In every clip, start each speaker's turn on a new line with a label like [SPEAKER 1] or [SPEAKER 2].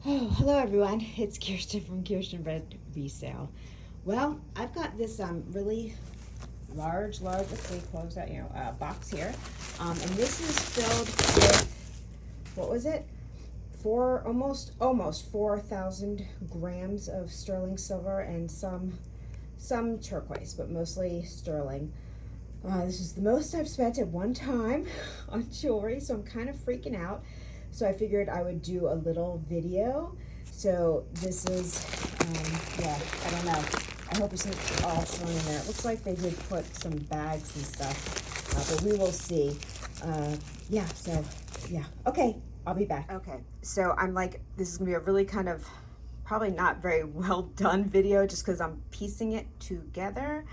[SPEAKER 1] Oh, hello everyone. It's Kirsten from Kierstenredresale. Well, I've got this really large, let's see, close that, box here. And this is filled with, what was it? Almost 4,000 grams of sterling silver and some turquoise, but mostly sterling. This is the most I've spent at one time on jewelry, so I'm kind of freaking out. So I figured I would do a little video. So this is, yeah, I don't know. I hope it's not all thrown in there. It looks like they did put some bags and stuff, but we will see. Yeah, so, yeah. Okay, I'll be back. Okay, so I'm like, this is gonna be a really kind of, probably not very well done video just because I'm piecing it together.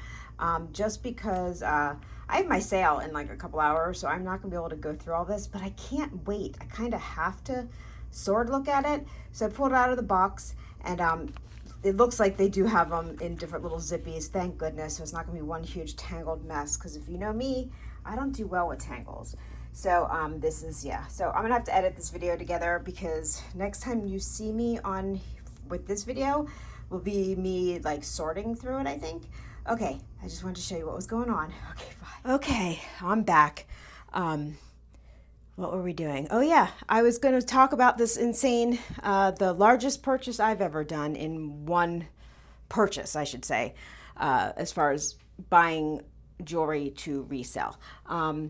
[SPEAKER 1] Just because I have my sale in like a couple hours, so I'm not gonna be able to go through all this, but I can't wait. I kind of have to sort of look at it. So I pulled it out of the box, and it looks like they do have them in different little zippies, thank goodness. So it's not gonna be one huge tangled mess, because if you know me, I don't do well with tangles. So this is, yeah. So I'm gonna have to edit this video together, because next time you see me on with this video will be me like sorting through it, I think. Okay, I just wanted to show you what was going on. Okay, bye. Okay, I'm back. What were we doing? Oh yeah, I was going to talk about this insane, the largest purchase I've ever done in one purchase, I should say, as far as buying jewelry to resell. I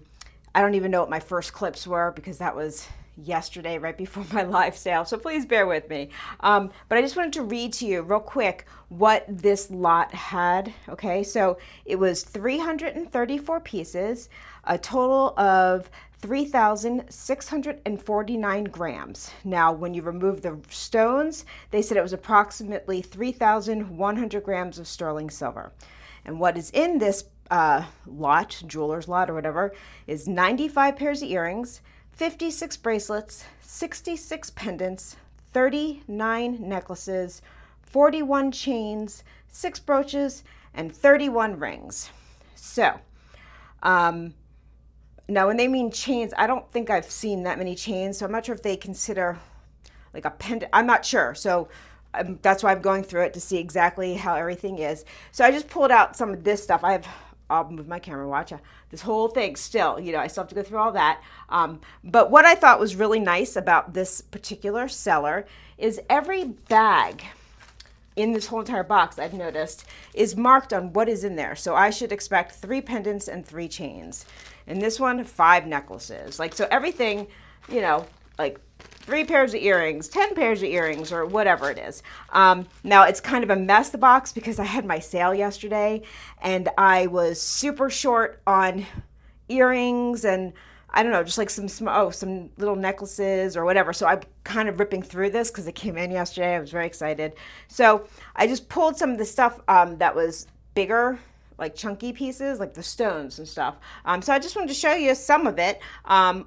[SPEAKER 1] don't even know what my first clips were, because that was yesterday, right before my live sale, so please bear with me. But I just wanted to read to you real quick what this lot had. Okay, so it was 334 pieces, a total of 3,649 grams. Now, when you remove the stones, they said it was approximately 3,100 grams of sterling silver. And what is in this lot, jeweler's lot or whatever, is 95 pairs of earrings, 56 bracelets, 66 pendants, 39 necklaces, 41 chains, 6 brooches, and 31 rings. So, now when they mean chains, I don't think I've seen that many chains, so I'm not sure if they consider like a pendant. I'm not sure. So that's why I'm going through it to see exactly how everything is. So I just pulled out some of this stuff. I'll move my camera, watch. This whole thing still, I still have to go through all that. But what I thought was really nice about this particular seller is every bag in this whole entire box, I've noticed, is marked on what is in there. So I should expect 3 pendants and 3 chains. And this one, 5 necklaces. So everything, like 3 pairs of earrings, 10 pairs of earrings, or whatever it is. Now, it's kind of a mess, the box, because I had my sale yesterday, and I was super short on earrings, and I don't know, just like some little necklaces or whatever. So I'm kind of ripping through this because it came in yesterday. I was very excited. So I just pulled some of the stuff that was bigger, like chunky pieces, like the stones and stuff. So I just wanted to show you some of it. And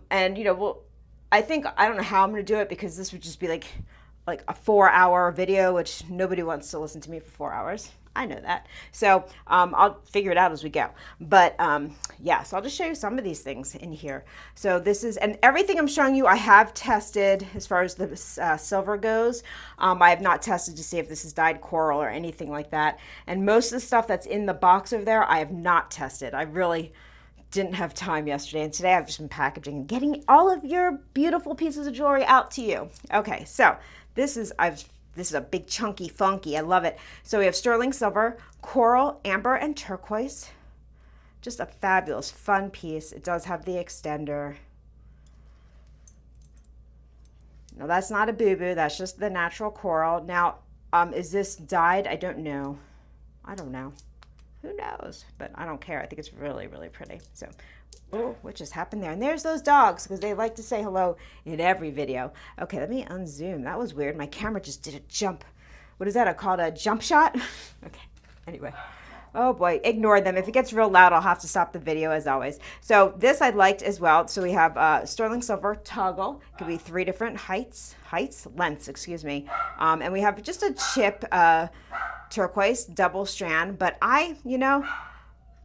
[SPEAKER 1] I don't know how I'm going to do it, because this would just be like a 4-hour video, which nobody wants to listen to me for 4 hours. I know that. So I'll figure it out as we go. But yeah, so I'll just show you some of these things in here. So this is, and everything I'm showing you, I have tested as far as the silver goes. I have not tested to see if this is dyed coral or anything like that. And most of the stuff that's in the box over there, I have not tested. I really didn't have time yesterday, and today I've just been packaging and getting all of your beautiful pieces of jewelry out to you. Okay, so this is a big chunky funky. I love it. So we have sterling silver, coral, amber, and turquoise. Just a fabulous fun piece. It does have the extender. No, that's not a boo-boo. That's just the natural coral. Now, is this dyed? I don't know. Who knows? But I don't care. I think it's really, really pretty. So, oh, what just happened there? And there's those dogs, because they like to say hello in every video. Okay, let me unzoom. That was weird. My camera just did a jump. What is that? I call it a jump shot? Okay, anyway. Oh boy, ignore them. If it gets real loud, I'll have to stop the video as always. So this I liked as well. So we have sterling silver toggle. It could be 3 different lengths, excuse me. And we have just a chip turquoise double strand. But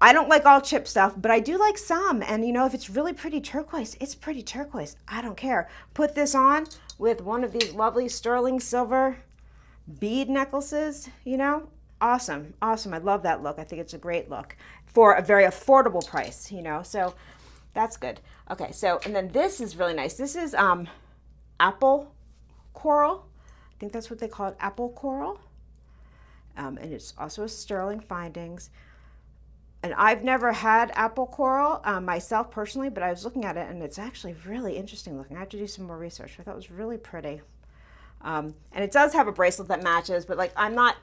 [SPEAKER 1] I don't like all chip stuff, but I do like some. And you know, if it's really pretty turquoise, it's pretty turquoise. I don't care. Put this on with one of these lovely sterling silver bead necklaces, you know, awesome. Awesome. I love that look. I think it's a great look for a very affordable price, you know, so that's good. Okay, so, and then this is really nice. This is apple coral. I think that's what they call it, apple coral. And it's also a sterling findings. And I've never had apple coral myself personally, but I was looking at it and it's actually really interesting looking. I have to do some more research. I thought it was really pretty. And it does have a bracelet that matches, but like I'm not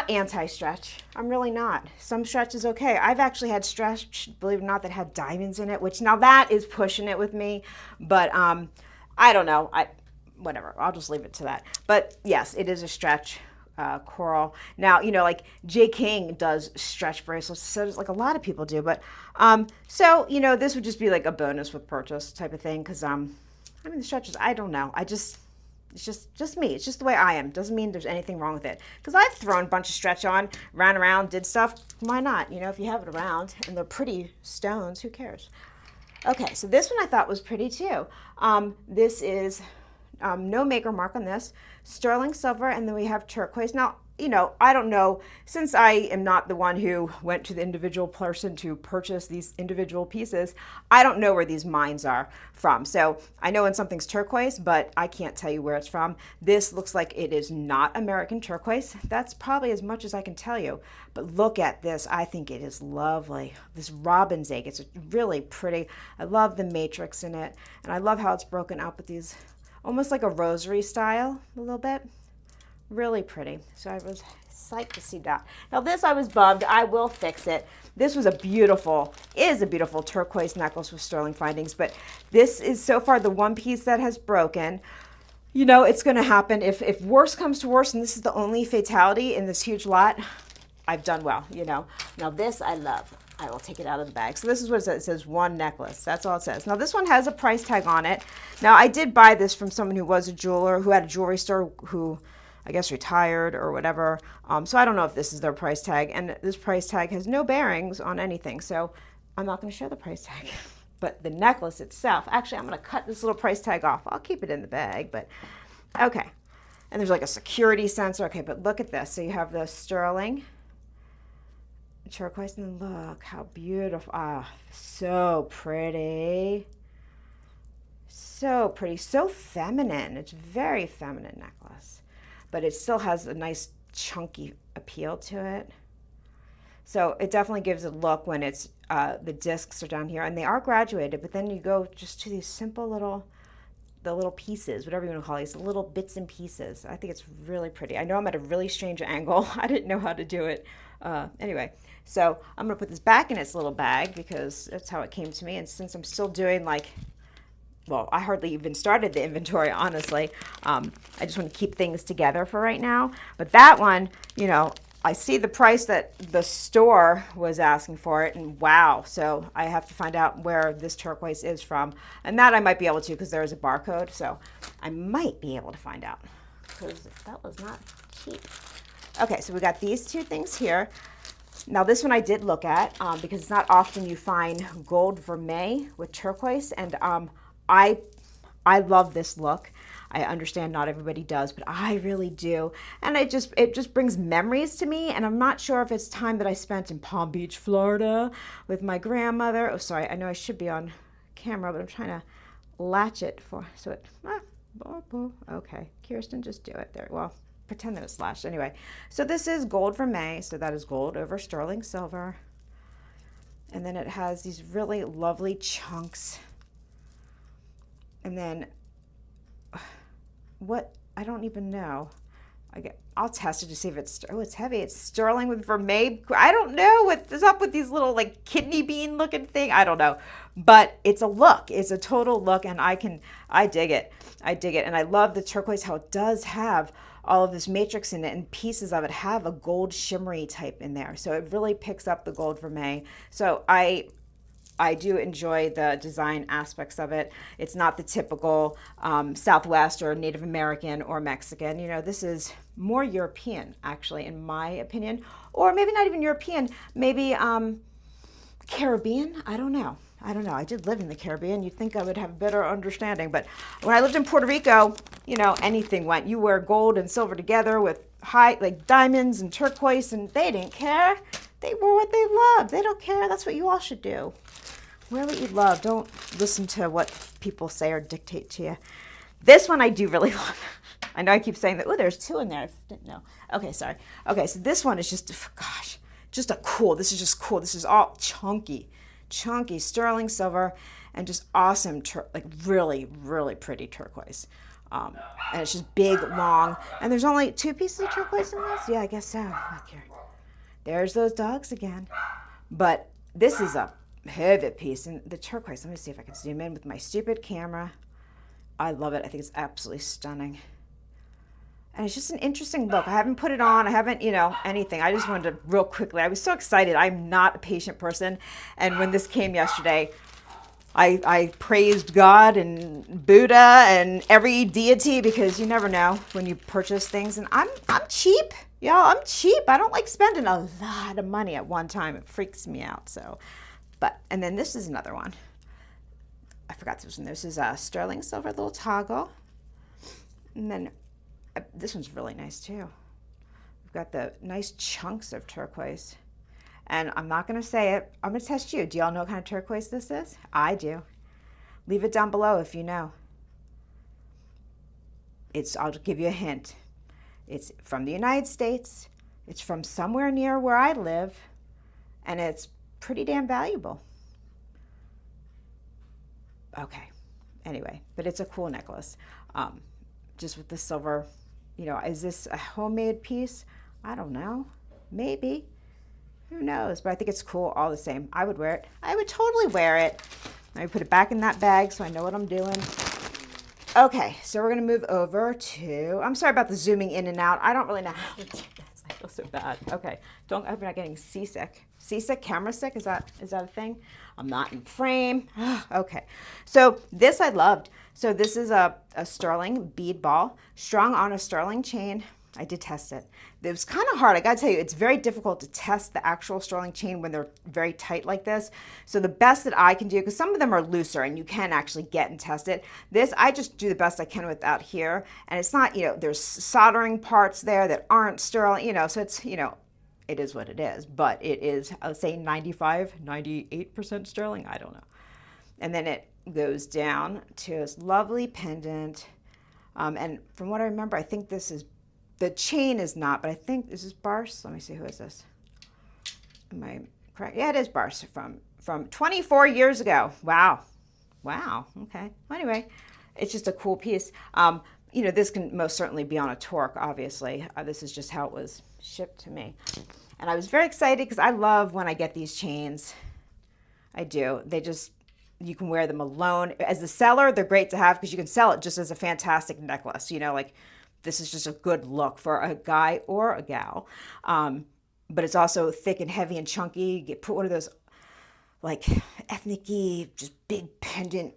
[SPEAKER 1] anti-stretch. I'm really not. Some stretch is okay. I've actually had stretch, believe it or not, that had diamonds in it, which now that is pushing it with me. But I don't know. Whatever. I'll just leave it to that. But yes, it is a stretch coral. Now, you know, like J. King does stretch bracelets, so like a lot of people do. But so, you know, this would just be like a bonus with purchase type of thing because I mean, the stretches, I don't know. It's just me. It's just the way I am. Doesn't mean there's anything wrong with it. Because I've thrown a bunch of stretch on, ran around, did stuff. Why not? You know, if you have it around and they're pretty stones, who cares? Okay, so this one I thought was pretty too. This is no maker mark on this. Sterling silver, and then we have turquoise. Now, you know, I don't know, since I am not the one who went to the individual person to purchase these individual pieces, I don't know where these mines are from. So I know when something's turquoise, but I can't tell you where it's from. This looks like it is not American turquoise. That's probably as much as I can tell you. But look at this. I think it is lovely. This robin's egg, it's really pretty. I love the matrix in it. And I love how it's broken up with these, almost like a rosary style, a little bit. Really pretty. So I was psyched to see that. Now this I was bummed. I will fix it. This was a beautiful turquoise necklace with sterling findings, but this is so far the one piece that has broken. You know, it's going to happen. If worse comes to worse, and this is the only fatality in this huge lot, I've done well, you know. Now this I love. I will take it out of the bag. So this is what it says. It says one necklace. That's all it says. Now this one has a price tag on it. Now I did buy this from someone who was a jeweler, who had a jewelry store, who I guess retired or whatever. So I don't know if this is their price tag. And this price tag has no bearings on anything. So I'm not going to show the price tag. But the necklace itself, actually I'm going to cut this little price tag off. I'll keep it in the bag, but okay. And there's like a security sensor. Okay, but look at this. So you have the sterling turquoise, and look how beautiful. Ah, so pretty. So pretty, so feminine. It's a very feminine necklace, but it still has a nice chunky appeal to it. So it definitely gives a look when it's the discs are down here, and they are graduated, but then you go just to these simple little, the little pieces, whatever you want to call these, little bits and pieces. I think it's really pretty. I know I'm at a really strange angle. I didn't know how to do it. Anyway, so I'm going to put this back in its little bag because that's how it came to me. And since I'm still doing like, well, I hardly even started the inventory, honestly. I just want to keep things together for right now. But that one, you know, I see the price that the store was asking for it, and wow. So I have to find out where this turquoise is from. And that I might be able to because there is a barcode. So I might be able to find out because that was not cheap. Okay, so we got these two things here. Now this one I did look at because it's not often you find gold vermeil with turquoise, and I love this look. I understand not everybody does, but I really do. And it just brings memories to me, and I'm not sure if it's time that I spent in Palm Beach, Florida with my grandmother. Oh, sorry, I know I should be on camera, but I'm trying to latch it so it, okay, Kirsten, just do it there. Well, pretend that it's latched anyway. So this is gold vermeil, so that is gold over sterling silver. And then it has these really lovely chunks. And then what, I don't even know. I'll test it to see if it's, oh, it's heavy. It's sterling with vermeil. I don't know what's up with these little like kidney bean looking thing. I don't know, but it's a look. It's a total look, and I dig it. I dig it. And I love the turquoise, how it does have all of this matrix in it, and pieces of it have a gold shimmery type in there. So it really picks up the gold vermeil. So I I do enjoy the design aspects of it. It's not the typical Southwest or Native American or Mexican. You know, this is more European, actually, in my opinion. Or maybe not even European, maybe Caribbean. I don't know. I don't know. I did live in the Caribbean. You'd think I would have a better understanding. But when I lived in Puerto Rico, you know, anything went. You wear gold and silver together with high, like diamonds and turquoise, and they didn't care. They wore what they loved. They don't care. That's what you all should do. Wear what you love. Don't listen to what people say or dictate to you. This one I do really love. I know I keep saying that. Oh, there's two in there. I didn't know. Okay, sorry. Okay, so this one is just, gosh, just a cool. This is just cool. This is all chunky sterling silver and just awesome, like really, really pretty turquoise. And it's just big, long. And there's only 2 pieces of turquoise in this? Yeah, I guess so. Look here. There's those dogs again. But this is a heavy piece. And the turquoise, let me see if I can zoom in with my stupid camera. I love it. I think it's absolutely stunning. And it's just an interesting look. I haven't put it on. I haven't, you know, anything. I just wanted to real quickly. I was so excited. I'm not a patient person. And when this came yesterday, I praised God and Buddha and every deity because you never know when you purchase things. And I'm cheap. Y'all, I'm cheap. I don't like spending a lot of money at one time. It freaks me out. So, and then this is another one. I forgot this one. This is a sterling silver little toggle. And then this one's really nice too. We've got the nice chunks of turquoise. And I'm not going to say it. I'm going to test you. Do y'all know what kind of turquoise this is? I do. Leave it down below if you know. I'll give you a hint. It's from the United States. It's from somewhere near where I live. And it's pretty damn valuable. Okay. Anyway, but it's a cool necklace. Just with the silver. You know, is this a homemade piece? I don't know. Maybe. Who knows? But I think it's cool all the same. I would wear it. I would totally wear it. Let me put it back in that bag so I know what I'm doing. Okay, so we're going to move over to, I'm sorry about the zooming in and out. I don't really know how to do this. I feel so bad. Okay, I hope you're not getting seasick. Seasick, camera sick, is that a thing? I'm not in frame. Okay, so this I loved. So this is a sterling bead ball, strung on a sterling chain. I did test it. It was kind of hard. I got to tell you, it's very difficult to test the actual sterling chain when they're very tight like this. So the best that I can do, because some of them are looser and you can actually get and test it. This, I just do the best I can without here. And it's not, you know, there's soldering parts there that aren't sterling, you know, so it's, you know, it is what it is. But it is, I would say 98% sterling. I don't know. And then it goes down to this lovely pendant. And from what I remember, I think this is, the chain is not, but I think this is Barce. Let me see, who is this? Am I correct? Yeah, it is Barce from 24 years ago. Wow. Okay. Well, anyway, it's just a cool piece. You know, this can most certainly be on a torque, obviously. This is just how it was shipped to me. And I was very excited because I love when I get these chains. I do. You can wear them alone. As a seller, they're great to have because you can sell it just as a fantastic necklace. You know, like, this is just a good look for a guy or a gal. But it's also thick and heavy and chunky. You put one of those like ethnic-y, just big pendant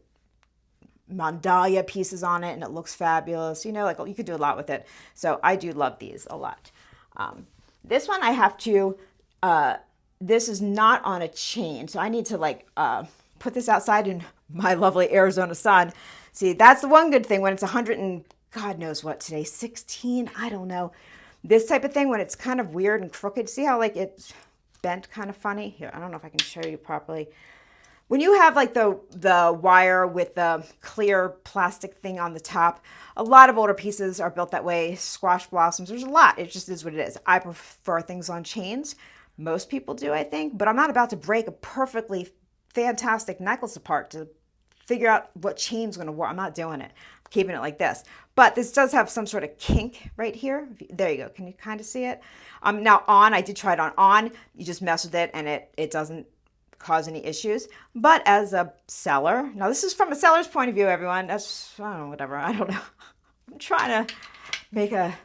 [SPEAKER 1] mandala pieces on it and it looks fabulous. You know, like you could do a lot with it. So I do love these a lot. This one I have to, this is not on a chain. So I need to like put this outside in my lovely Arizona sun. See, that's the one good thing when it's 100 and God knows what today, 16, I don't know. This type of thing when it's kind of weird and crooked. See how like it's bent kind of funny? Here, I don't know if I can show you properly. When you have like the wire with the clear plastic thing on the top, a lot of older pieces are built that way. Squash blossoms, there's a lot. It just is what it is. I prefer things on chains. Most people do, I think, but I'm not about to break a perfectly fantastic necklace apart to figure out what chain's gonna work. I'm not doing it. I'm keeping it like this. But this does have some sort of kink right here. There you go. Can you kind of see it? Now I did try it on. You just mess with it and it doesn't cause any issues. But as a seller, now this is from a seller's point of view, everyone. That's, I don't know, whatever. I don't know. I'm trying to make a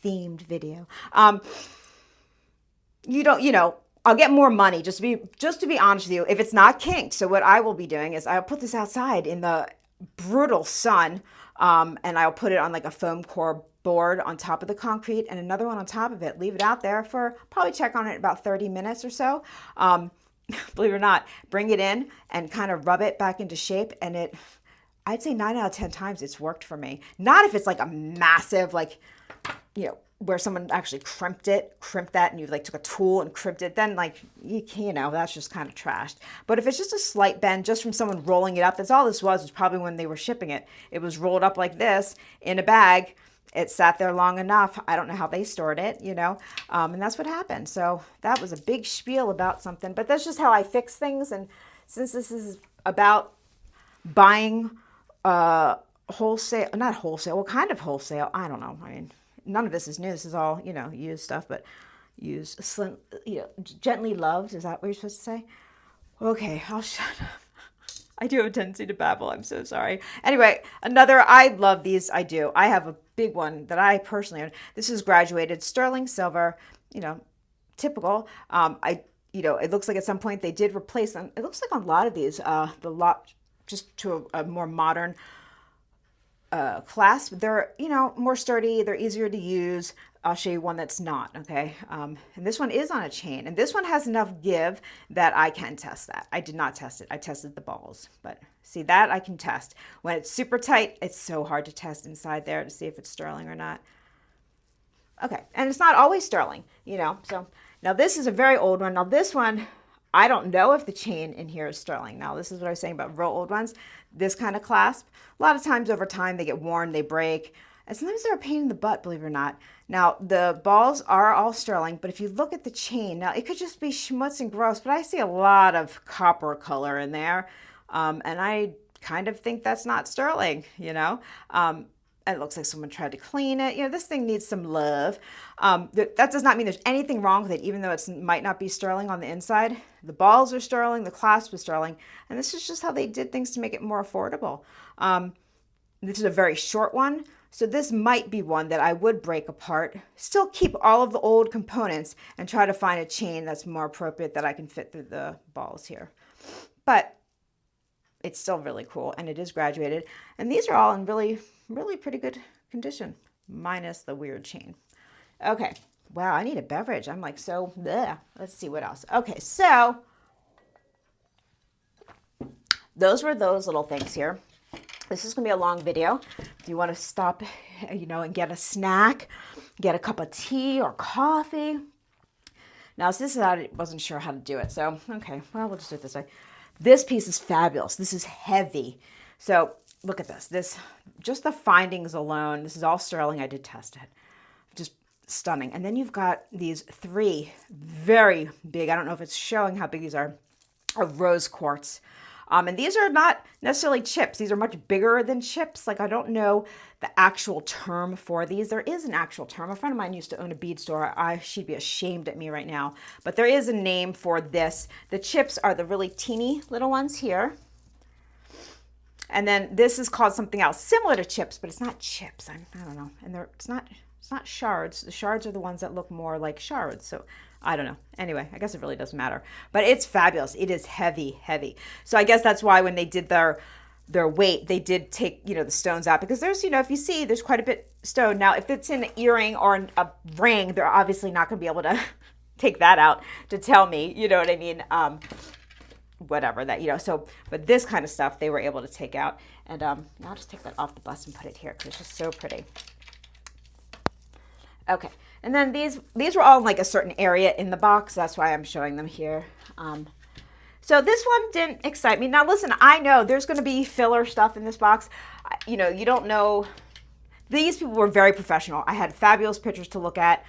[SPEAKER 1] themed video. You know, I'll get more money, just to be honest with you, if it's not kinked. So what I will be doing is I'll put this outside in the brutal sun, and I'll put it on like a foam core board on top of the concrete and another one on top of it. Leave it out there for, probably check on it about 30 minutes or so. Believe it or not, bring it in and kind of rub it back into shape, and I'd say 9 out of 10 times it's worked for me. Not if it's like a massive, like, you know, where someone actually crimped that, and you like took a tool and crimped it, then like, you know, that's just kind of trashed. But if it's just a slight bend just from someone rolling it up, that's all this was probably when they were shipping it. It was rolled up like this in a bag. It sat there long enough. I don't know how they stored it, you know, and that's what happened. So that was a big spiel about something, but that's just how I fix things. And since this is about buying wholesale, not wholesale, what kind of wholesale? I don't know. I mean, none of this is new. This is all, you know, used stuff, but used, you know, gently loved. Is that what you're supposed to say? Okay, I'll shut up. I do have a tendency to babble. I'm so sorry. Anyway, I love these. I do. I have a big one that I personally own. This is graduated sterling silver, you know, typical. You know, it looks like at some point they did replace them. It looks like on a lot of these, just to a more modern clasp. They're, you know, more sturdy. They're easier to use. I'll show you one that's not, okay? And this one is on a chain, and this one has enough give that I can test that. I did not test it. I tested the balls, but see, that I can test. When it's super tight, it's so hard to test inside there to see if it's sterling or not. Okay, and it's not always sterling, you know? So now this is a very old one. Now this one, I don't know if the chain in here is sterling. Now this is what I was saying about real old ones. This kind of clasp, a lot of times over time they get worn, they break. And sometimes they're a pain in the butt, believe it or not. Now, the balls are all sterling, but if you look at the chain, now it could just be schmutz and gross, but I see a lot of copper color in there. And I kind of think that's not sterling, you know. And it looks like someone tried to clean it. You know, this thing needs some love. That does not mean there's anything wrong with it, even though it might not be sterling on the inside. The balls are sterling, the clasp is sterling, and this is just how they did things to make it more affordable. This is a very short one. So this might be one that I would break apart, still keep all of the old components, and try to find a chain that's more appropriate that I can fit through the balls here. But it's still really cool, and it is graduated. And these are all in really, really pretty good condition, minus the weird chain. Okay, wow, I need a beverage. I'm like, so, bleh. Let's see what else. Okay, so those were those little things here. This is going to be a long video. If you want to stop, you know, and get a snack, get a cup of tea or coffee. Now, so this is I wasn't sure how to do it. So, okay, well, we'll just do it this way. This piece is fabulous. This is heavy. So look at this. Just the findings alone, this is all sterling. I did test it. Just stunning. And then you've got these 3 very big, I don't know if it's showing how big these are, of rose quartz. And these are not necessarily chips. These are much bigger than chips. Like, I don't know the actual term for these. There is an actual term. A friend of mine used to own a bead store. She'd be ashamed at me right now. But there is a name for this. The chips are the really teeny little ones here. And then this is called something else, similar to chips, but it's not chips. I don't know. And it's not shards. The shards are the ones that look more like shards. So I don't know. Anyway, I guess it really doesn't matter. But it's fabulous. It is heavy, heavy. So I guess that's why when they did their weight, they did take, you know, the stones out, because there's, you know, if you see, there's quite a bit stone. Now, if it's an earring or a ring, they're obviously not going to be able to take that out to tell me, you know what I mean? Whatever that, you know, so, but this kind of stuff they were able to take out. And I'll just take that off the bus and put it here because it's just so pretty. Okay. And then these were all in like a certain area in the box. That's why I'm showing them here. So this one didn't excite me. Now listen, I know there's going to be filler stuff in this box. You know, you don't know. These people were very professional. I had fabulous pictures to look at.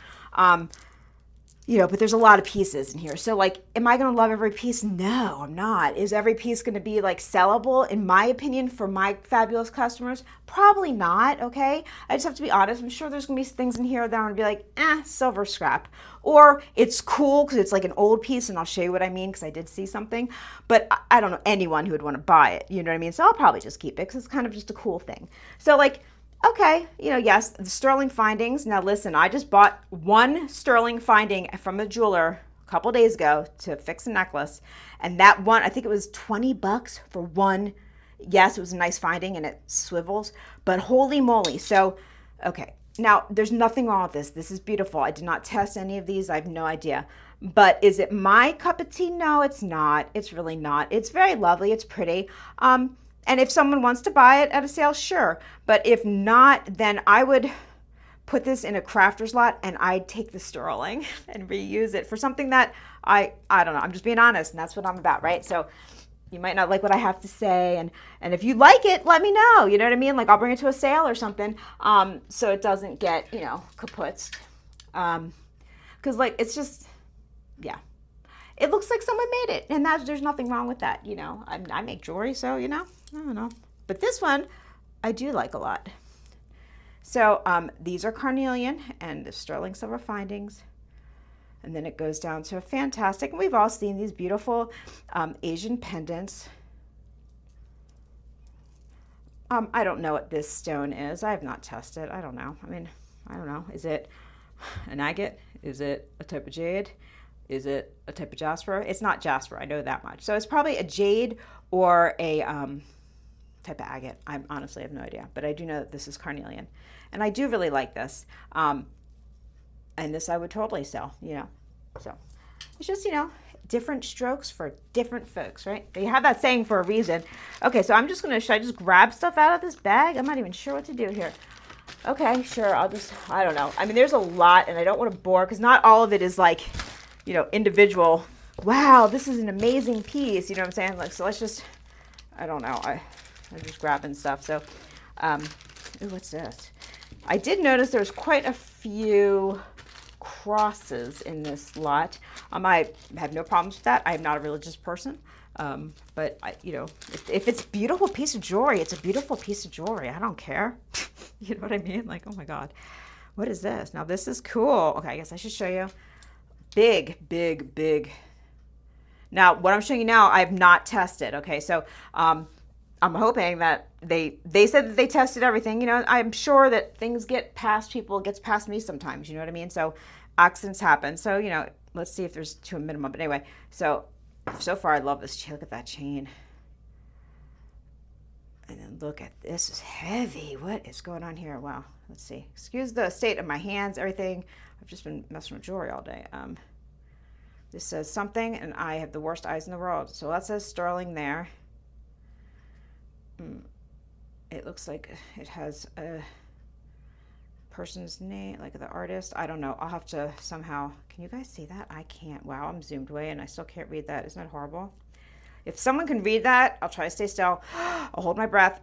[SPEAKER 1] You know, but there's a lot of pieces in here. So like, am I going to love every piece? No, I'm not. Is every piece going to be like sellable, in my opinion, for my fabulous customers? Probably not, okay? I just have to be honest. I'm sure there's going to be things in here that I'm going to be like, silver scrap. Or it's cool because it's like an old piece, and I'll show you what I mean because I did see something. But I don't know anyone who would want to buy it, you know what I mean? So I'll probably just keep it because it's kind of just a cool thing. So like, okay, you know, yes, the sterling findings. Now listen, I just bought one sterling finding from a jeweler a couple days ago to fix a necklace. And that one, I think it was $20 for one. Yes, it was a nice finding and it swivels, but holy moly. So, okay. Now, there's nothing wrong with this. This is beautiful. I did not test any of these. I have no idea. But is it my cup of tea? No, it's not. It's really not. It's very lovely. It's pretty. And if someone wants to buy it at a sale, sure. But if not, then I would put this in a crafter's lot and I'd take the sterling and reuse it for something that I don't know. I'm just being honest, and that's what I'm about, right? So you might not like what I have to say, and if you like it, let me know. You know what I mean? Like I'll bring it to a sale or something, so it doesn't get, you know, kaputzed. Because like it's just, yeah, it looks like someone made it, and there's nothing wrong with that. You know, I make jewelry, so you know, I don't know. But this one, I do like a lot. So these are carnelian and the sterling silver findings. And then it goes down to a fantastic, and we've all seen these beautiful Asian pendants. I don't know what this stone is. I have not tested. I don't know. I mean, I don't know. Is it an agate? Is it a type of jade? Is it a type of jasper? It's not jasper. I know that much. So it's probably a jade or a type of agate. I honestly have no idea, but I do know that this is carnelian. And I do really like this. And this I would totally sell, you know. So it's just, you know, different strokes for different folks, right? You have that saying for a reason. Okay, so I'm just going to, should I just grab stuff out of this bag? I'm not even sure what to do here. Okay, sure. I don't know. I mean, there's a lot, and I don't want to bore, because not all of it is like, you know, individual. Wow, this is an amazing piece. You know what I'm saying? Like, so let's just, I don't know. I'm just grabbing stuff. So, ooh, what's this? I did notice there's quite a few crosses in this lot. I have no problems with that. I am not a religious person, but you know, if it's a beautiful piece of jewelry, it's a beautiful piece of jewelry. I don't care. You know what I mean? Like, oh my God, what is this? Now this is cool. Okay, I guess I should show you. Big, big, big. Now what I'm showing you now, I have not tested. Okay, so I'm hoping that they said that they tested everything. You know, I'm sure that things get past people, it gets past me sometimes, you know what I mean? So accidents happen. So, you know, let's see if there's to a minimum. But anyway, so far I love this chain. Look at that chain. And then look at this, is heavy. What is going on here? Wow. Let's see. Excuse the state of my hands, everything. I've just been messing with jewelry all day. This says something, and I have the worst eyes in the world. So that says sterling there. It looks like it has a person's name, like the artist. I don't know. I'll have to somehow, can you guys see that? I can't. Wow, I'm zoomed way and I still can't read that. Isn't that horrible? If someone can read that, I'll try to stay still. I'll hold my breath,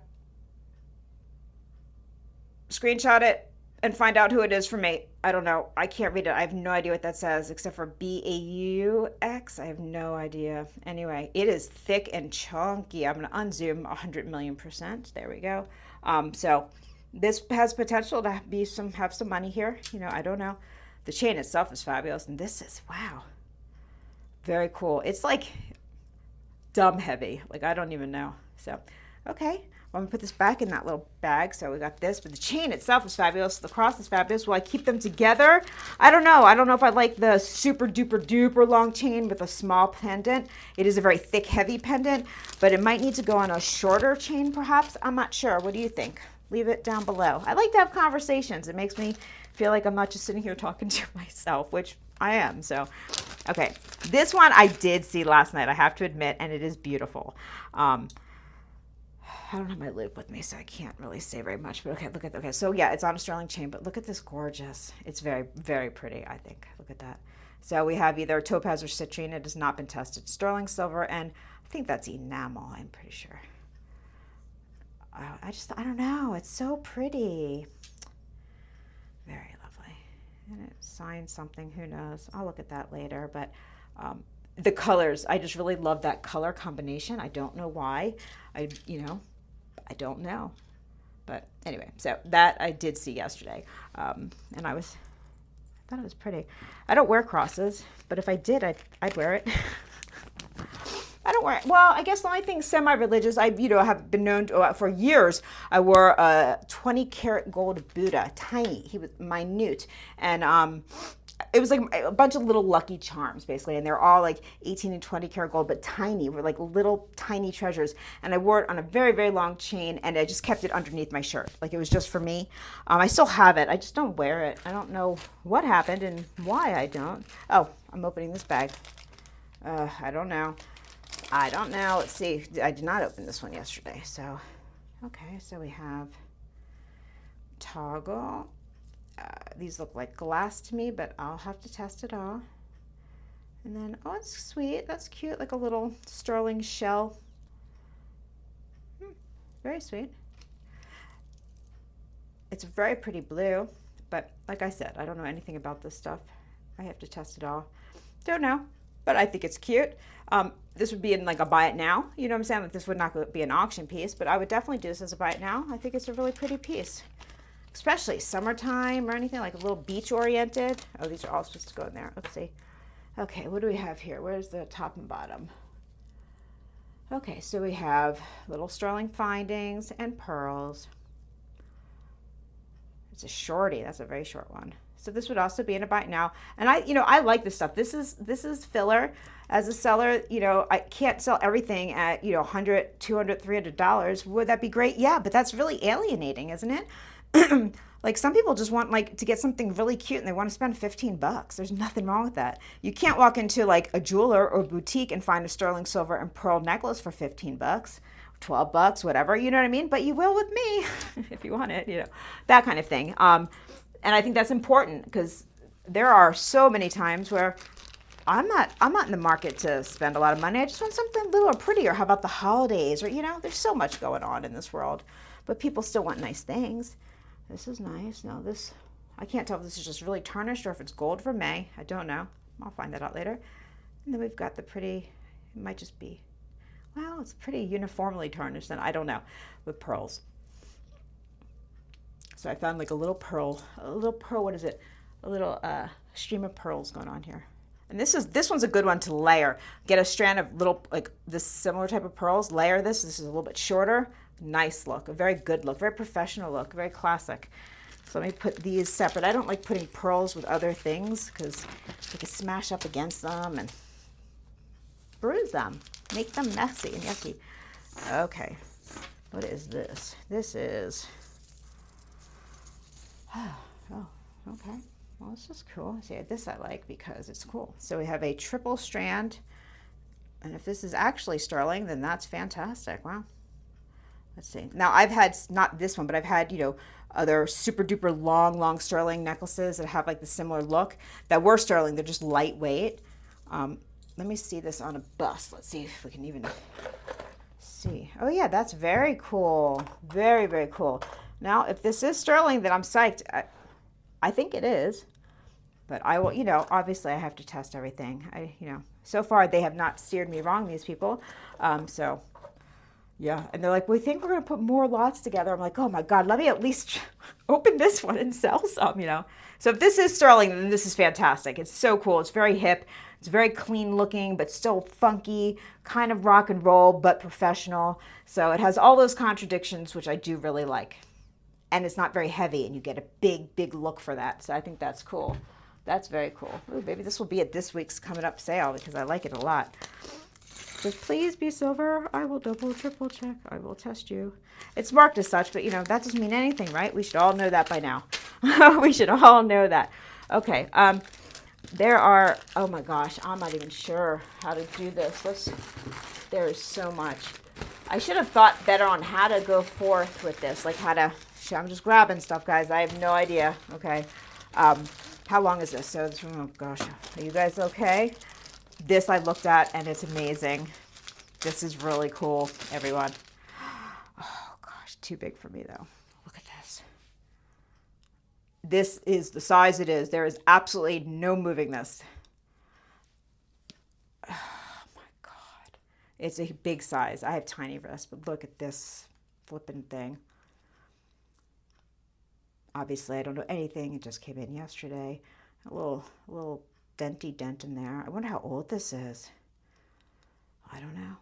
[SPEAKER 1] screenshot it, and find out who it is for me. I don't know. I can't read it. I have no idea what that says except for BAUX. I have no idea. Anyway, it is thick and chunky. I'm going to unzoom 100 million %. There we go. So this has potential to be have some money here. You know, I don't know. The chain itself is fabulous. And this is, wow, very cool. It's like dumb heavy. Like, I don't even know. So, okay. I'm going to put this back in that little bag. So we got this, but the chain itself is fabulous. The cross is fabulous. Will I keep them together? I don't know. I don't know if I like the super duper duper long chain with a small pendant. It is a very thick, heavy pendant, but it might need to go on a shorter chain perhaps. I'm not sure. What do you think? Leave it down below. I like to have conversations. It makes me feel like I'm not just sitting here talking to myself, which I am. So, okay. This one I did see last night, I have to admit, and it is beautiful. I don't have my lid with me, so I can't really say very much, but okay, look at, okay, so yeah, it's on a sterling chain, but look at this gorgeous. It's very, very pretty, I think. Look at that. So we have either topaz or citrine. It has not been tested. Sterling silver, and I think that's enamel, I'm pretty sure. I don't know. It's so pretty. Very lovely. And it signs something, who knows? I'll look at that later, but the colors, I just really love that color combination. I don't know why. I don't know. But anyway, so that I did see yesterday. And I thought it was pretty. I don't wear crosses, but if I did, I'd wear it. I don't don't wear, well, I guess the only thing semi-religious, I, have been known to, for years, I wore a 20 karat gold Buddha, tiny. He was minute. And it was like a bunch of little Lucky Charms, basically. And they're all like 18 and 20 karat gold, but tiny. Were like little tiny treasures. And I wore it on a very, very long chain, and I just kept it underneath my shirt. Like it was just for me. I still have it. I just don't wear it. I don't know what happened and why I don't. Oh, I'm opening this bag. I don't know. Let's see. I did not open this one yesterday. So, okay. So we have toggle. These look like glass to me, but I'll have to test it all. And then, oh, it's sweet. That's cute. Like a little sterling shell. Very sweet. It's a very pretty blue, but like I said, I don't know anything about this stuff. I have to test it all. Don't know, but I think it's cute. This would be in like a buy it now. You know what I'm saying? Like this would not be an auction piece, but I would definitely do this as a buy it now. I think it's a really pretty piece, especially summertime or anything, like a little beach oriented. Oh, these are all supposed to go in there. Let's see. Okay, what do we have here? Where's the top and bottom? Okay, so we have little sterling findings and pearls. It's a shorty. That's a very short one. So this would also be in a buy it now. And I like this stuff. This is filler. As a seller, I can't sell everything at, $100, $200, $300. Would that be great? Yeah, but that's really alienating, isn't it? Like some people just want like to get something really cute and they want to spend $15. There's nothing wrong with that. You can't walk into like a jeweler or boutique and find a sterling silver and pearl necklace for $15, $12, whatever, you know what I mean? But you will with me if you want it, that kind of thing. And I think that's important because there are so many times where I'm not in the market to spend a lot of money. I just want something a little prettier. How about the holidays? Or, there's so much going on in this world, but people still want nice things. This is nice. No, I can't tell if this is just really tarnished or if it's gold vermeil. I don't know. I'll find that out later. And then we've got the pretty, it might just be, well, it's pretty uniformly tarnished then. I don't know, with pearls. So I found like a little pearl, what is it? A little stream of pearls going on here. And this one's a good one to layer. Get a strand of little, like this similar type of pearls, layer this. This is a little bit shorter. Nice look, a very good look, very professional look, very classic. So let me put these separate. I don't like putting pearls with other things because you can smash up against them and bruise them, make them messy and yucky. Okay, what is this? This is, oh, okay. Well, this is cool. See, this I like because it's cool. So we have a triple strand, and if this is actually sterling, then that's fantastic. Wow. Let's see. Now I've had, not this one, but I've had, other super duper long sterling necklaces that have like the similar look that were sterling. They're just lightweight. Let me see this on a bust. Let's see if we can even see. Oh yeah, that's very cool. Very, very cool. Now, if this is sterling, then I'm psyched. I think it is, but I will, obviously I have to test everything. So far they have not steered me wrong, these people. So yeah, and they're like, we think we're going to put more lots together. I'm like, oh my God, let me at least open this one and sell some, So if this is sterling, then this is fantastic. It's so cool. It's very hip. It's very clean looking, but still funky, kind of rock and roll, but professional. So it has all those contradictions, which I do really like. And it's not very heavy, and you get a big, big look for that. So I think that's cool. That's very cool. Ooh, maybe this will be at this week's coming up sale because I like it a lot. Just please be silver. I will double, triple check. I will test you. It's marked as such, but that doesn't mean anything, right? We should all know that by now. We should all know that. Okay. There are, oh my gosh, I'm not even sure how to do this. There is so much. I should have thought better on how to go forth with this, like how to, I'm just grabbing stuff, guys. I have no idea. Okay. How long is this? So, oh gosh, are you guys okay? This I looked at and it's amazing. This is really cool, everyone. Oh gosh, too big for me though. Look at this. This is the size it is. There is absolutely no moving this. Oh my God. It's a big size. I have tiny wrists, but look at this flipping thing. Obviously, I don't know anything. It just came in yesterday. A little denty dent in there. I wonder how old this is. I don't know.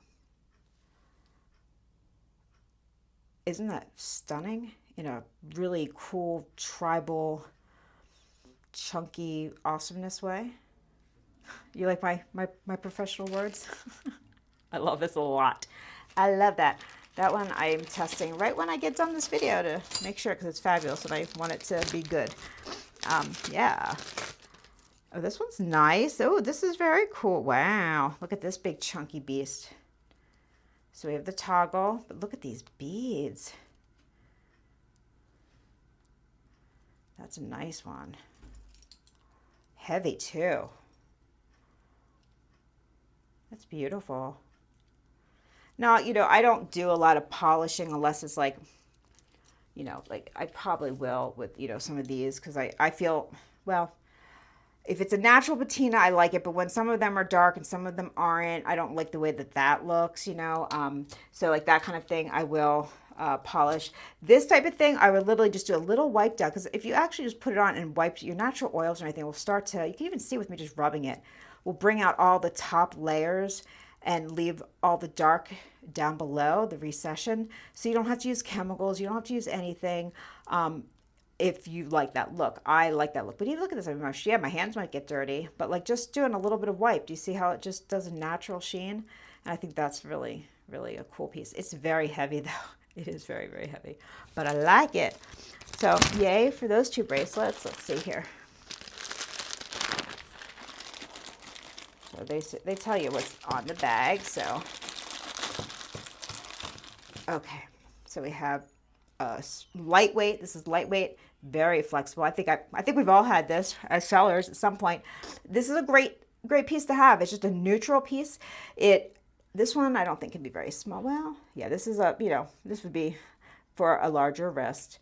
[SPEAKER 1] Isn't that stunning? In a really cool, tribal, chunky awesomeness way. You like my professional words? I love this a lot. I love that. That one I am testing right when I get done this video to make sure, because it's fabulous and I want it to be good. Yeah. Oh, this one's nice. Oh, this is very cool. Wow. Look at this big chunky beast. So we have the toggle, but look at these beads. That's a nice one. Heavy too. That's beautiful. Now, I don't do a lot of polishing unless it's like, like I probably will with, some of these, because I feel, well, if it's a natural patina, I like it. But when some of them are dark and some of them aren't, I don't like the way that looks, So like that kind of thing, I will polish. This type of thing, I would literally just do a little wipe down. Because if you actually just put it on and wipe, your natural oils and everything will start to, you can even see with me just rubbing it, will bring out all the top layers and leave all the dark down below, the recession. So you don't have to use chemicals. You don't have to use anything. If you like that look. I like that look. But even look at this. I mean, yeah, my hands might get dirty, but like just doing a little bit of wipe. Do you see how it just does a natural sheen? And I think that's really, really a cool piece. It's very heavy though. It is very, very heavy, but I like it. So yay for those two bracelets. Let's see here. So they tell you what's on the bag. So, okay. So we have lightweight. This is lightweight, very flexible. I think we've all had this as sellers at some point. This is a great piece to have. It's just a neutral piece. This one I don't think can be very small. Well, yeah, this is this would be for a larger wrist.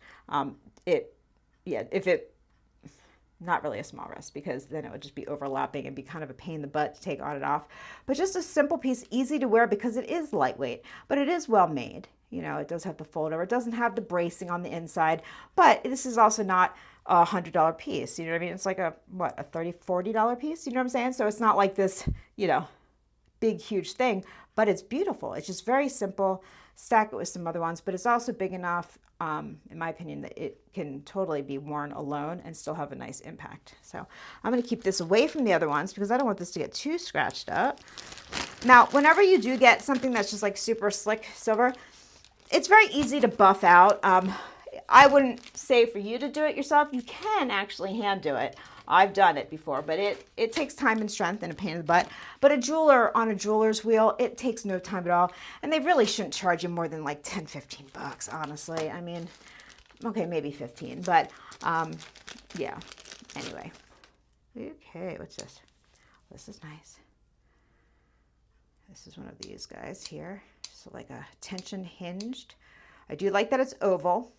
[SPEAKER 1] Not really a small wrist, because then it would just be overlapping and be kind of a pain in the butt to take on and off. But just a simple piece, easy to wear because it is lightweight, but it is well made. It does have the fold over. It doesn't have the bracing on the inside, but this is also not a $100 piece. You know what I mean? It's like a $30, $40 piece. You know what I'm saying? So it's not like this, big, huge thing, but it's beautiful. It's just very simple. Stack it with some other ones, but it's also big enough, in my opinion, that it can totally be worn alone and still have a nice impact. So I'm going to keep this away from the other ones because I don't want this to get too scratched up. Now, whenever you do get something that's just like super slick silver, it's very easy to buff out. I wouldn't say for you to do it yourself. You can actually hand do it. I've done it before, but it takes time and strength and a pain in the butt. But a jeweler on a jeweler's wheel, it takes no time at all. And they really shouldn't charge you more than like 10, 15 bucks, honestly. I mean, okay, maybe 15, but yeah, anyway. Okay, what's this? This is nice. This is one of these guys here. So like a tension hinged. I do like that it's oval.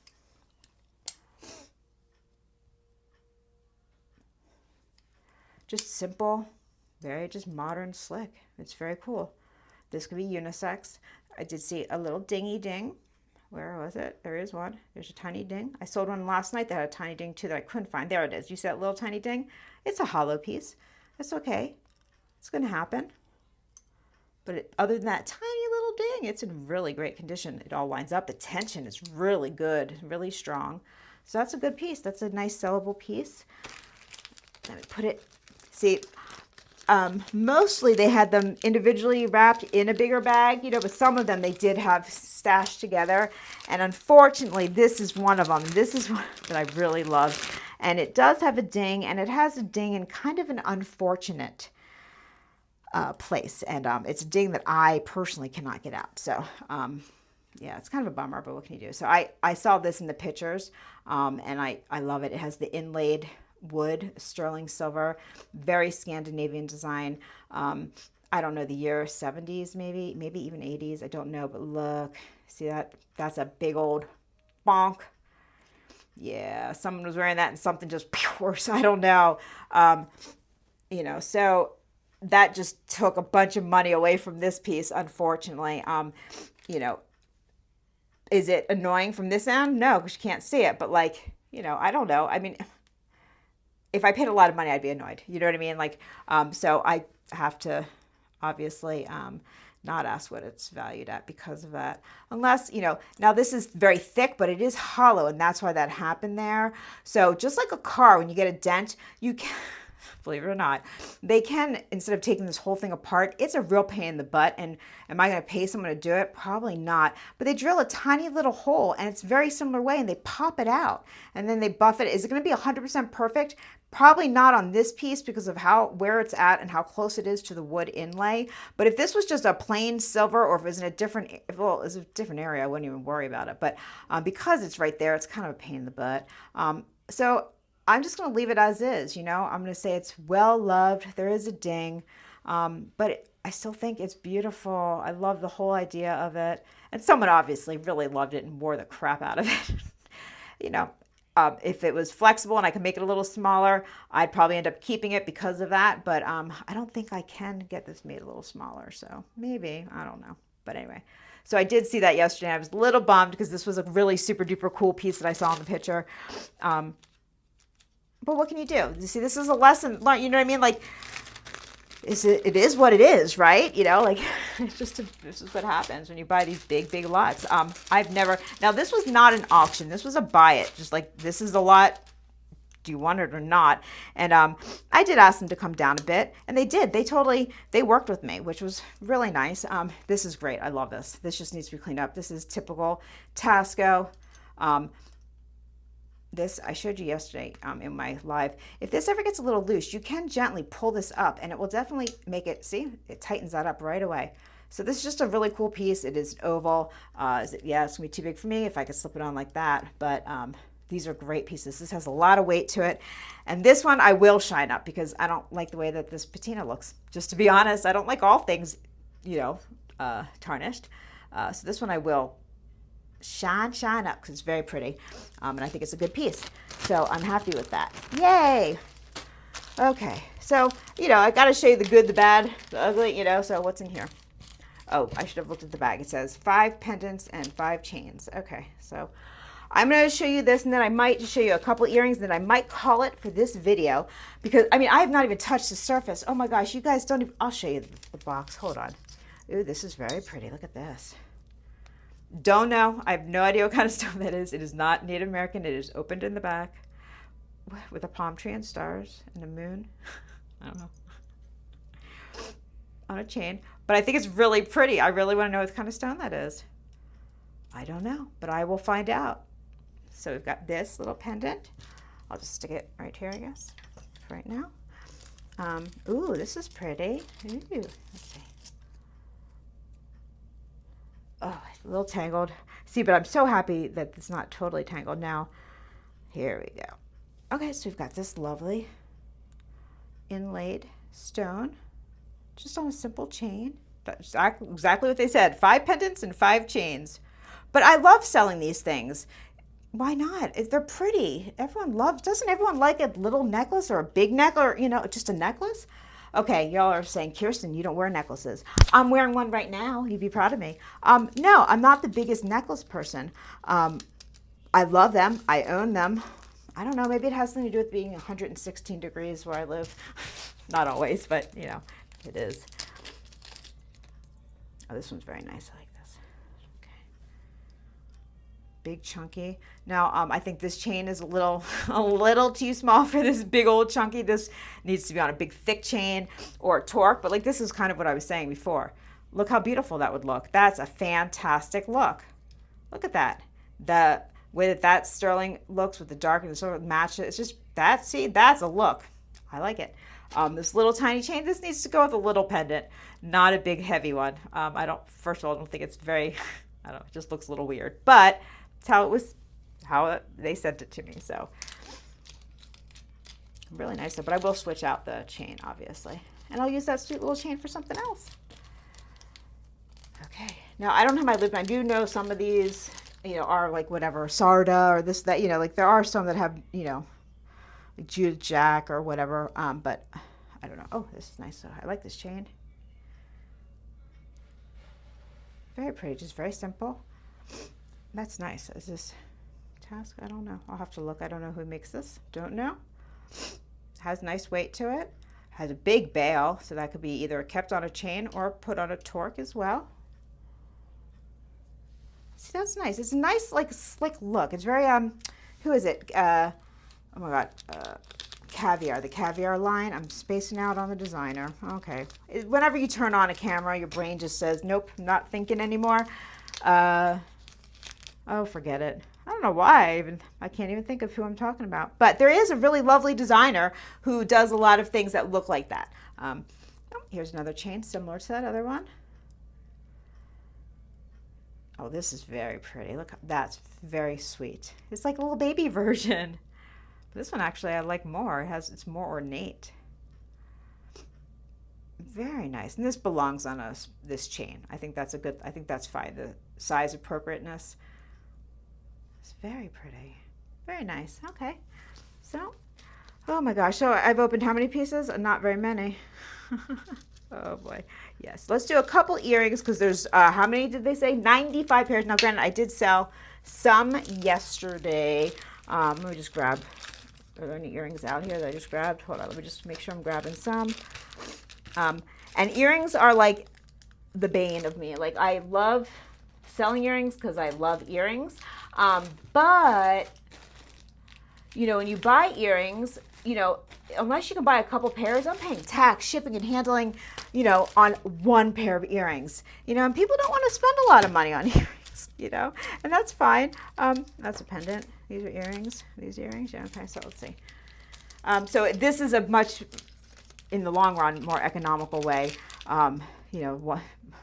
[SPEAKER 1] Just simple, very just modern, slick. It's very cool. This could be unisex. I did see a little dingy ding. Where was it? There is one. There's a tiny ding. I sold one last night that had a tiny ding too that I couldn't find. There it is. You see that little tiny ding? It's a hollow piece. That's okay. It's going to happen. But other than that tiny little ding, it's in really great condition. It all lines up. The tension is really good, really strong. So that's a good piece. That's a nice sellable piece. Let me put it. See, mostly they had them individually wrapped in a bigger bag, but some of them they did have stashed together. And unfortunately, this is one of them. This is one that I really love. And it does have a ding, and it has a ding in kind of an unfortunate place. And it's a ding that I personally cannot get out. So, yeah, it's kind of a bummer, but what can you do? So I saw this in the pictures, and I love it. It has the inlaid wood, sterling silver, very Scandinavian design. I don't know the year, 70s maybe even 80s. I don't know, but look, see that? That's a big old bonk. Yeah, someone was wearing that and something just, or I don't know. So that just took a bunch of money away from this piece, unfortunately. Is it annoying from this end? No, because you can't see it. But like, I don't know. I mean, if I paid a lot of money, I'd be annoyed. You know what I mean? Like, so I have to obviously not ask what it's valued at because of that. Unless, you know, now this is very thick, but it is hollow, and that's why that happened there. So just like a car, when you get a dent, you can, believe it or not, they can, instead of taking this whole thing apart, it's a real pain in the butt. And am I going to pay someone to do it? Probably not. But they drill a tiny little hole, and it's very similar way, and they pop it out, and then they buff it. Is it going to be 100% perfect? Probably not on this piece because of where it's at and how close it is to the wood inlay. But if this was just a plain silver, or if it was in a different, well, it's a different area, I wouldn't even worry about it. But because it's right there, it's kind of a pain in the butt. So I'm just going to leave it as is, you know. I'm going to say it's well loved. There is a ding, but I still think it's beautiful. I love the whole idea of it. And someone obviously really loved it and wore the crap out of it. You know, if it was flexible and I could make it a little smaller, I'd probably end up keeping it because of that. But I don't think I can get this made a little smaller. So maybe, I don't know. But anyway, so I did see that yesterday. I was a little bummed because this was a really super duper cool piece that I saw in the picture. But what can you do? You see, this is a lesson, you know what I mean? Like, it is what it is, right? You know, like, this is what happens when you buy these big lots. I've never, now this was not an auction. This was a buy it. Just like, this is a lot. Do you want it or not? And I did ask them to come down a bit, and they did. They worked with me, which was really nice. This is great. I love this. This just needs to be cleaned up. This is typical Tasco. This I showed you yesterday in my live. If this ever gets a little loose, you can gently pull this up, and it will definitely make it, see, it tightens that up right away. So this is just a really cool piece. It is oval. Yeah, it's going to be too big for me if I could slip it on like that. But these are great pieces. This has a lot of weight to it. And this one I will shine up because I don't like the way that this patina looks. Just to be honest, I don't like all things, you know, tarnished. So this one I will shine up because it's very pretty, and I think it's a good piece, so I'm happy with that. Yay. Okay, so you know, I got to show you the good, the bad, the ugly, you know. So what's in here? Oh, I should have looked at the bag. It says 5 pendants and 5 chains. Okay, so I'm going to show you this, and then I might show you a couple earrings, and then I might call it for this video because I mean, I have not even touched the surface. Oh my gosh, you guys don't even, I'll show you the box. Hold on. Ooh, this is very pretty. Look at this. Don't know. I have no idea what kind of stone that is. It is not Native American. It is opened in the back with a palm tree and stars and a moon. I don't know. On a chain. But I think it's really pretty. I really want to know what kind of stone that is. I don't know, but I will find out. So we've got this little pendant. I'll just stick it right here, I guess, for right now. Ooh, this is pretty. Ooh, let's see. Oh, it's a little tangled. See, but I'm so happy that it's not totally tangled now. Here we go. Okay, so we've got this lovely inlaid stone, just on a simple chain. That's exactly what they said. 5 pendants and 5 chains. But I love selling these things. Why not? They're pretty. Everyone loves, doesn't everyone like a little necklace or a big necklace or, you know, just a necklace? Okay, y'all are saying, Kiersten, you don't wear necklaces. I'm wearing one right now. You'd be proud of me. No, I'm not the biggest necklace person. I love them. I own them. I don't know. Maybe it has something to do with being 116 degrees where I live. Not always, but, you know, it is. Oh, this one's very nice. I like this. Okay. Big, chunky. Now, I think this chain is a little too small for this big old chunky. This needs to be on a big thick chain or a torque, but like this is kind of what I was saying before. Look how beautiful that would look. That's a fantastic look. Look at that. The way that sterling looks with the dark and the sort of match, it's just, that's a look. I like it. This little tiny chain, this needs to go with a little pendant, not a big heavy one. First of all, I don't think it's very, I don't know, it just looks a little weird, but it's how they sent it to me. So really nice. But I will switch out the chain, obviously, and I'll use that sweet little chain for something else. Okay. Now I don't have my lip. I do know some of these, you know, are like whatever Sarda or this, that, you know, like there are some that have, you know, like Judith Jack or whatever. But I don't know. Oh, this is nice. So I like this chain. Very pretty. Just very simple. That's nice. Is this Task? I don't know. I'll have to look. I don't know who makes this. Don't know. Has nice weight to it. has a big bail, so that could be either kept on a chain or put on a torque as well. See, that's nice. It's a nice, like, slick look. It's very, who is it? Oh my God, Caviar, the Caviar line. I'm spacing out on the designer. Okay. Whenever you turn on a camera, your brain just says, nope, not thinking anymore. Oh, forget it. I don't know why I can't even think of who I'm talking about. But there is a really lovely designer who does a lot of things that look like that. Oh, here's another chain similar to that other one. Oh, this is very pretty. Look, that's very sweet. It's like a little baby version. This one actually I like more. It's more ornate. Very nice. And this belongs on this chain. I think that's fine. The size appropriateness. It's very pretty. Very nice. Okay. So, oh my gosh. So I've opened how many pieces? Not very many. Oh boy. Yes. Let's do a couple earrings because there's, how many did they say? 95 pairs. Now, granted, I did sell some yesterday. Let me just grab, are there any earrings out here that I just grabbed? Hold on. Let me just make sure I'm grabbing some. And earrings are like the bane of me. Like, I love selling earrings because I love earrings. But, you know, when you buy earrings, you know, unless you can buy a couple pairs, I'm paying tax, shipping, and handling, you know, on one pair of earrings. You know, and people don't want to spend a lot of money on earrings, you know, and that's fine. That's a pendant. These are earrings. These earrings. Yeah, okay, so let's see. So this is a much, in the long run, more economical way. You know,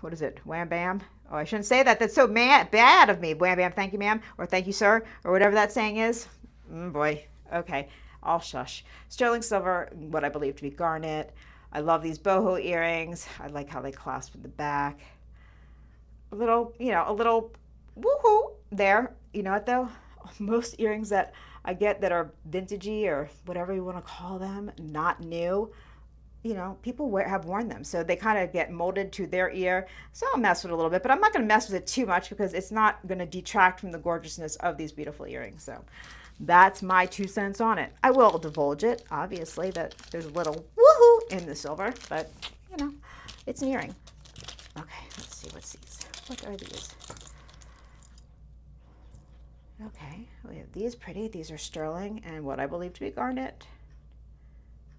[SPEAKER 1] what is it? Wham bam. Oh, I shouldn't say that. That's so bad of me. Wham bam, thank you, ma'am, or thank you, sir, or whatever that saying is. Boy. Okay. I'll shush. Sterling silver, what I believe to be garnet. I love these boho earrings. I like how they clasp in the back. A little, you know, a little woohoo there. You know what though? Most earrings that I get that are vintagey or whatever you want to call them, not new, you know, people have worn them. So they kind of get molded to their ear. So I'll mess with it a little bit, but I'm not going to mess with it too much because it's not going to detract from the gorgeousness of these beautiful earrings. So that's my 2 cents on it. I will divulge it, obviously, that there's a little woohoo in the silver, but, you know, it's an earring. Okay, let's see, what's these? What are these? Okay, we have these pretty. These are sterling and what I believe to be garnet.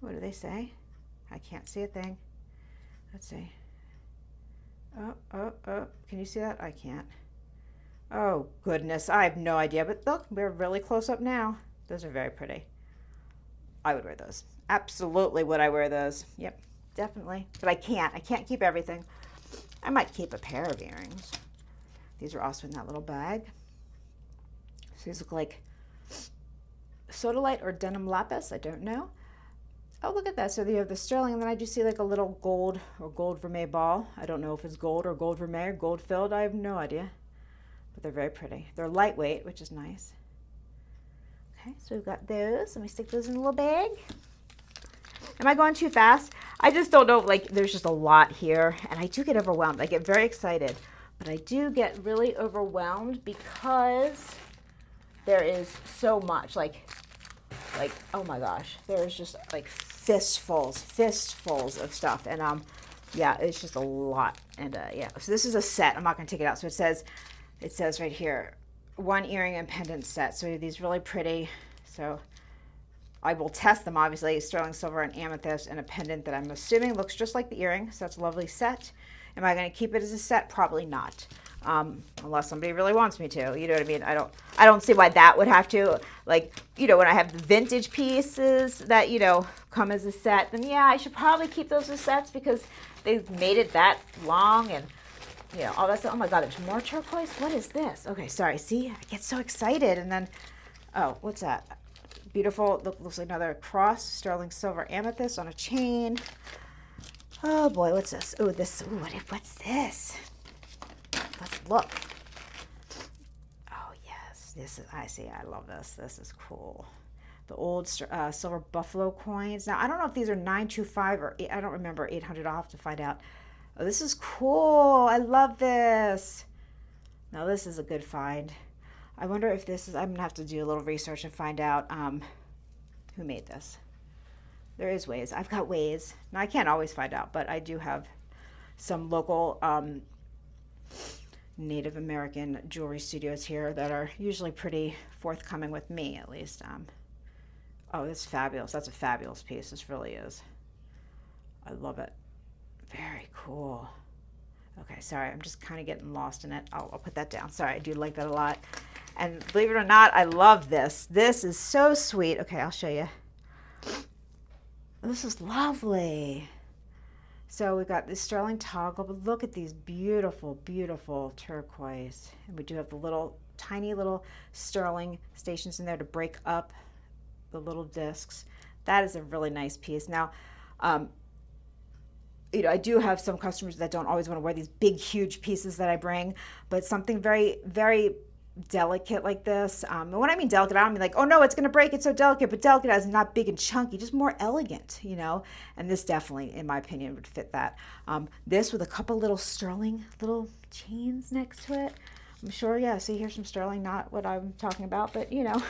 [SPEAKER 1] What do they say? I can't see a thing. Let's see. Oh, can you see that? I can't. Oh, goodness. I have no idea. But look, we're really close up now. Those are very pretty. I would wear those. Absolutely would I wear those. Yep, definitely. But I can't. I can't keep everything. I might keep a pair of earrings. These are also in that little bag. So these look like sodalite or denim lapis. I don't know. Oh, look at that. So you have the sterling, and then I just see like a little gold or gold vermeil ball. I don't know if it's gold or gold vermeil or gold filled. I have no idea. But they're very pretty. They're lightweight, which is nice. Okay, so we've got those. Let me stick those in a little bag. Am I going too fast? I just don't know. Like, there's just a lot here, and I do get overwhelmed. I get very excited, but I do get really overwhelmed because there is so much. Like, oh my gosh, there's just like fistfuls of stuff, and yeah, it's just a lot. And yeah, so this is a set. I'm not gonna take it out. So it says right here, 1 earring and pendant set. So these really pretty. So I will test them, obviously. Sterling silver and amethyst and a pendant that I'm assuming looks just like the earring. So that's a lovely set. Am I going to keep it as a set? Probably not. Unless somebody really wants me to. You know what I mean? I don't see why that would have to. Like, you know, when I have the vintage pieces that, you know, come as a set, then yeah, I should probably keep those as sets because they've made it that long and, you know, all that stuff. Oh my God, there's more turquoise? What is this? Okay, sorry. See, I get so excited. And then, oh, what's that? Beautiful. Looks like another cross. Sterling silver amethyst on a chain. Oh boy, what's this? Oh, this. Ooh, what's this? Let's look. Oh yes, this is. I see. I love this. This is cool. The old silver buffalo coins. Now I don't know if these are 925 or I don't remember 800. I'll have to find out. Oh, this is cool. I love this. Now this is a good find. I wonder if this is. I'm gonna have to do a little research and find out who made this. There is ways. I've got ways. Now I can't always find out, but I do have some local Native American jewelry studios here that are usually pretty forthcoming with me, at least. Oh, this is fabulous. That's a fabulous piece. This really is. I love it. Very cool. Okay, sorry, I'm just kind of getting lost in it. I'll put that down. Sorry, I do like that a lot. And believe it or not, I love this. This is so sweet. Okay, I'll show you. This is lovely. So we've got this sterling toggle, but look at these beautiful, beautiful turquoise. And we do have the little, tiny little sterling stations in there to break up the little discs. That is a really nice piece. Now, you know, I do have some customers that don't always want to wear these big, huge pieces that I bring, but something very, very delicate like this. And when I mean delicate, I don't mean like, oh no, it's going to break. It's so delicate, but delicate as not big and chunky, just more elegant, you know? And this definitely, in my opinion, would fit that. This with a couple little sterling little chains next to it. I'm sure, yeah, see here's some sterling, not what I'm talking about, but you know,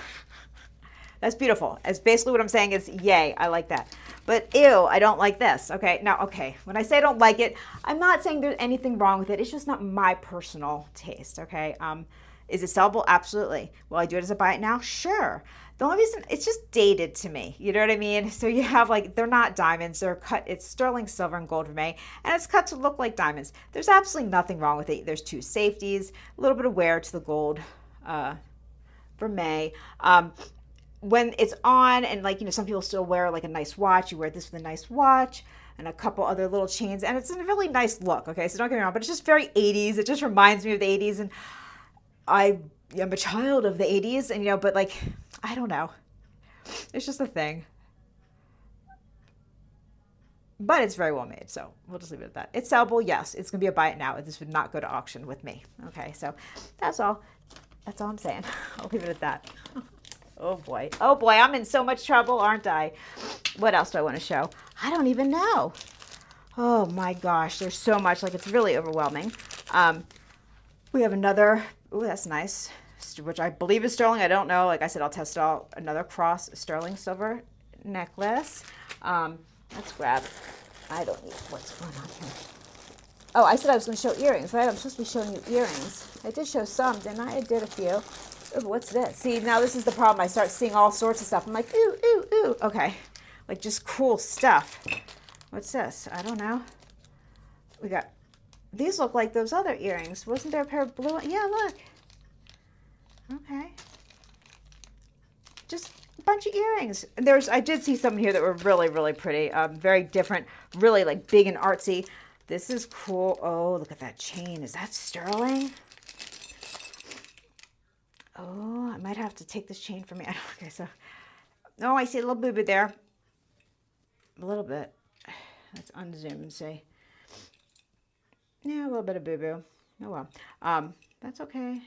[SPEAKER 1] that's beautiful. It's basically what I'm saying is, yay, I like that. But ew, I don't like this. Okay, now, okay, when I say I don't like it, I'm not saying there's anything wrong with it. It's just not my personal taste, okay? Is it sellable? Absolutely. Will I do it as a buy it now? Sure. The only reason, it's just dated to me. You know what I mean? So you have like, they're not diamonds. They're cut, it's sterling silver and gold vermeil, and it's cut to look like diamonds. There's absolutely nothing wrong with it. There's two safeties, a little bit of wear to the gold vermeil. When it's on, and like, you know, some people still wear like a nice watch. You wear this with a nice watch and a couple other little chains, and it's a really nice look. Okay, so don't get me wrong, but it's just very 80s. It just reminds me of the 80s, and I am a child of the 80s, and you know, but like, I don't know. It's just a thing. But it's very well made, so we'll just leave it at that. It's sellable, yes. It's gonna be a buy it now. This would not go to auction with me. Okay, so that's all. That's all I'm saying. I'll leave it at that. Oh boy. Oh boy, I'm in so much trouble, aren't I? What else do I want to show? I don't even know. Oh my gosh, there's so much. Like, it's really overwhelming. We have another, oh, that's nice, which I believe is sterling. I don't know. Like I said, I'll test it out. Another cross sterling silver necklace. Let's grab, I don't need, what's going on here? Oh, I said I was going to show earrings, right? I'm supposed to be showing you earrings. I did show some, didn't I? I did a few. Ooh, what's this? See, now this is the problem. I start seeing all sorts of stuff. I'm like, ooh, ooh, ooh. Okay. Like, just cool stuff. What's this? I don't know. We got, these look like those other earrings. Wasn't there a pair of blue? Yeah, look. Okay. Just a bunch of earrings. I did see some here that were really, really pretty. Very different. Really, like, big and artsy. This is cool. Oh, look at that chain. Is that sterling? Oh, I might have to take this chain from me. Okay, so, oh, I see a little boo-boo there. A little bit. Let's unzoom and see. Yeah, a little bit of boo-boo. Oh, well. That's okay.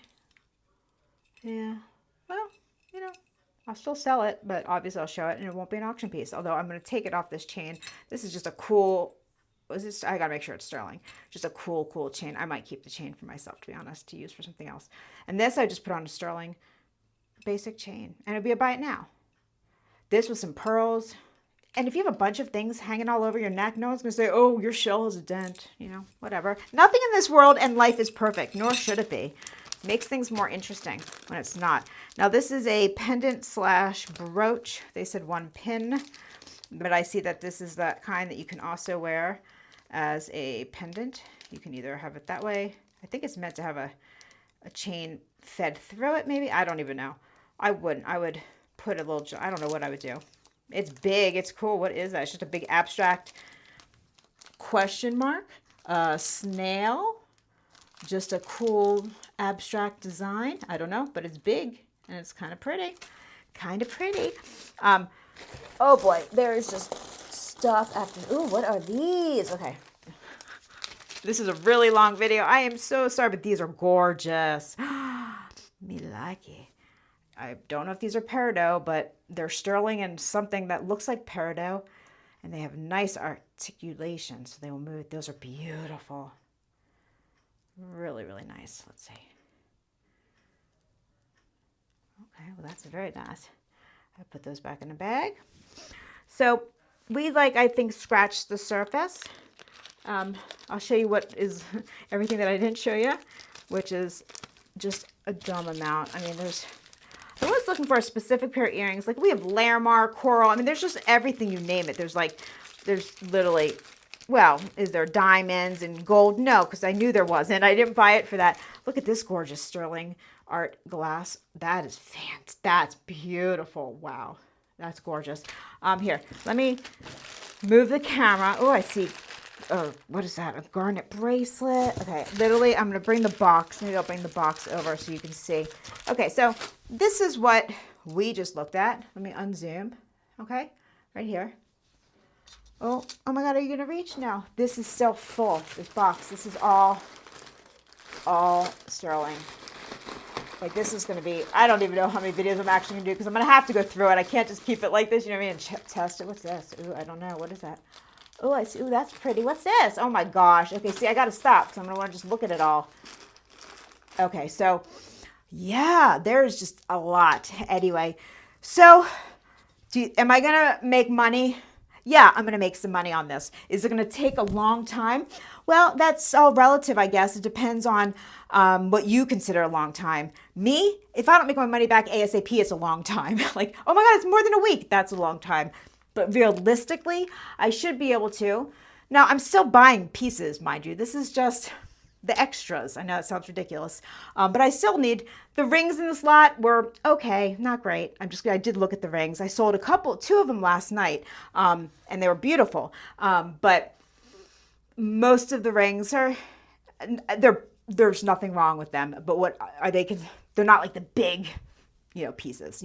[SPEAKER 1] Yeah. Well, you know, I'll still sell it, but obviously I'll show it, and it won't be an auction piece. Although I'm going to take it off this chain. This is just a cool, I got to make sure it's sterling. Just a cool, cool chain. I might keep the chain for myself, to be honest, to use for something else. And this I just put on a sterling basic chain, and it'd be a buy it now. This with some pearls. And if you have a bunch of things hanging all over your neck, no one's going to say, oh, your shell has a dent, you know, whatever. Nothing in this world and life is perfect, nor should it be. Makes things more interesting when it's not. Now, this is a pendant slash brooch. They said 1 pin, but I see that this is that kind that you can also wear as a pendant. You can either have it that way. I think it's meant to have a chain fed through it, maybe. I don't even know. I wouldn't. I would put a little, I don't know what I would do. It's big. It's cool. What is that? It's just a big abstract question mark. Snail. Just a cool abstract design. I don't know, but it's big and it's kind of pretty. Kind of pretty. Oh boy, there is just stuff after. Ooh, what are these? Okay. This is a really long video. I am so sorry, but these are gorgeous. Me like it. I don't know if these are peridot, but they're sterling and something that looks like peridot. And they have nice articulation, so they will move. Those are beautiful. Really, really nice. Let's see. Okay, well, that's very nice. I put those back in the bag. So we like, I think, scratched the surface. I'll show you what is everything that I didn't show you, which is just a dumb amount. I mean, I was looking for a specific pair of earrings. Like we have Larimar, coral. I mean, there's just everything, you name it. There's literally, well, is there diamonds and gold? No, because I knew there wasn't. I didn't buy it for that. Look at this gorgeous sterling art glass. That is fantastic. That's beautiful. Wow. That's gorgeous. Here, let me move the camera. Oh, I see. Oh, what is that? A garnet bracelet. Okay, literally, I'm going to bring the box. Maybe I'll bring the box over so you can see. Okay, so this is what we just looked at. Let me unzoom. Okay, right here. Oh my God, are you going to reach? No, this is still full, this box. This is all sterling. Like this is going to be, I don't even know how many videos I'm actually going to do because I'm going to have to go through it. I can't just keep it like this, you know what I mean, and test it. What's this? Ooh, I don't know. What is that? Oh, I see. Ooh, that's pretty. What's this? Oh my gosh. Okay, see, I got to stop because I'm going to want to just look at it all. Okay, so yeah, there's just a lot. Anyway, so am I going to make money? Yeah, I'm going to make some money on this. Is it going to take a long time? Well, that's all relative, I guess. It depends on what you consider a long time. Me, if I don't make my money back ASAP, it's a long time. Like, oh my God, it's more than a week. That's a long time. But realistically, I should be able to. Now, I'm still buying pieces, mind you. This is just the extras. I know it sounds ridiculous, but I still need the rings in this lot were okay, not great. I did look at the rings. I sold two of them last night, and they were beautiful. But most of the rings there's nothing wrong with them. But what are they? They're not like the big, pieces,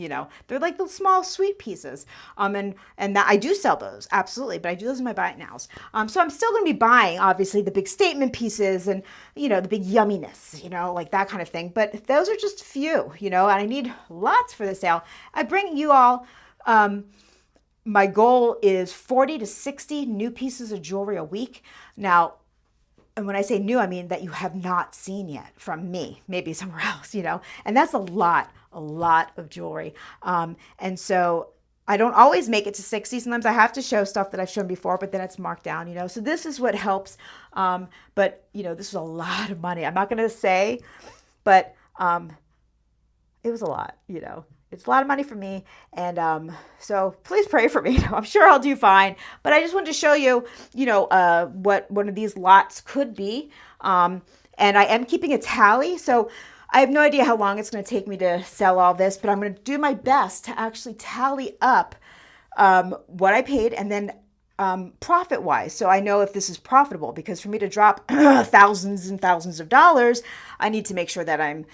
[SPEAKER 1] they're like the small sweet pieces. And that I do sell those, absolutely, but I do those in my buy it nows. So I'm still going to be buying obviously the big statement pieces and, the big yumminess, like that kind of thing. But those are just few, and I need lots for the sale. I bring you all, my goal is 40 to 60 new pieces of jewelry a week. Now, and when I say new, I mean that you have not seen yet from me, maybe somewhere else, and that's a lot of jewelry. And so I don't always make it to 60. Sometimes I have to show stuff that I've shown before, but then it's marked down, so this is what helps. But this is a lot of money. I'm not going to say, but it was a lot, It's a lot of money for me, and so please pray for me. I'm sure I'll do fine, but I just wanted to show you, what one of these lots could be, and I am keeping a tally, so I have no idea how long it's going to take me to sell all this, but I'm going to do my best to actually tally up what I paid and then profit-wise, so I know if this is profitable, because for me to drop thousands and thousands of dollars, I need to make sure that I'm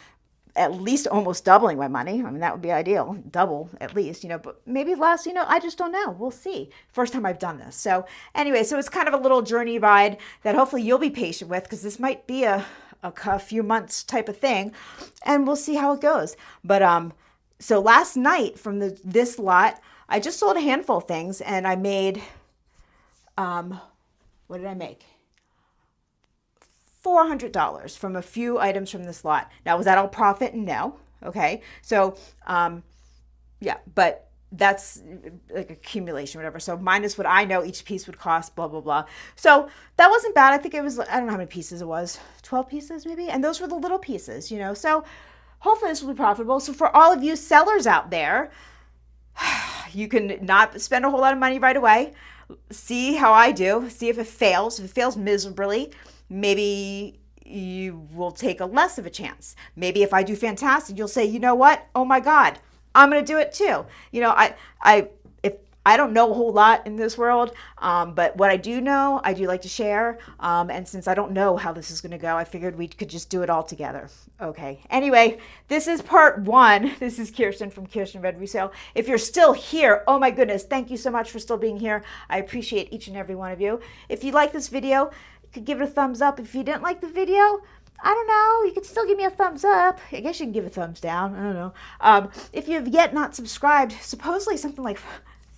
[SPEAKER 1] at least almost doubling my money. I mean, that would be ideal, double at least, but maybe less, I just don't know. We'll see. First time I've done this. So anyway, so it's kind of a little journey ride that hopefully you'll be patient with, because this might be a few months type of thing, and we'll see how it goes. But so last night from this lot, I just sold a handful of things, and I made, what did I make? $400 from a few items from this lot. Now, was that all profit? No. Okay. So, yeah, but that's like accumulation, whatever. So minus what I know each piece would cost, blah, blah, blah. So that wasn't bad. I think it was, I don't know how many pieces it was, 12 pieces maybe. And those were the little pieces, So hopefully this will be profitable. So for all of you sellers out there, you can not spend a whole lot of money right away. See how I do. See if it fails. If it fails miserably, maybe you will take a less of a chance. Maybe if I do fantastic, you'll say, you know what? Oh my God, I'm going to do it too. I don't know a whole lot in this world, but what I do know, I do like to share. And since I don't know how this is going to go, I figured we could just do it all together. Okay. Anyway, this is part 1. This is Kirsten from Kierstenredresale. If you're still here, oh my goodness, thank you so much for still being here. I appreciate each and every one of you. If you like this video, could give it a thumbs up. If you didn't like the video, I don't know, you could still give me a thumbs up. I guess you can give a thumbs down. I don't know. If you have yet not subscribed, supposedly something like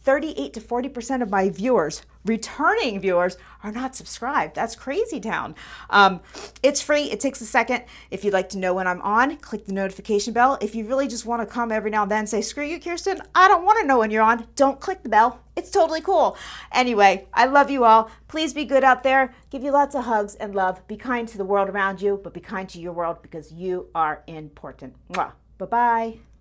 [SPEAKER 1] 38 to 40% of my viewers returning viewers are not subscribed. That's crazy town. It's free. It takes a second. If you'd like to know when I'm on, click the notification bell. If you really just want to come every now and then and say, screw you, Kiersten, I don't want to know when you're on, don't click the bell. It's totally cool. Anyway, I love you all. Please be good out there. Give you lots of hugs and love. Be kind to the world around you, but be kind to your world because you are important. Mwah. Bye-bye.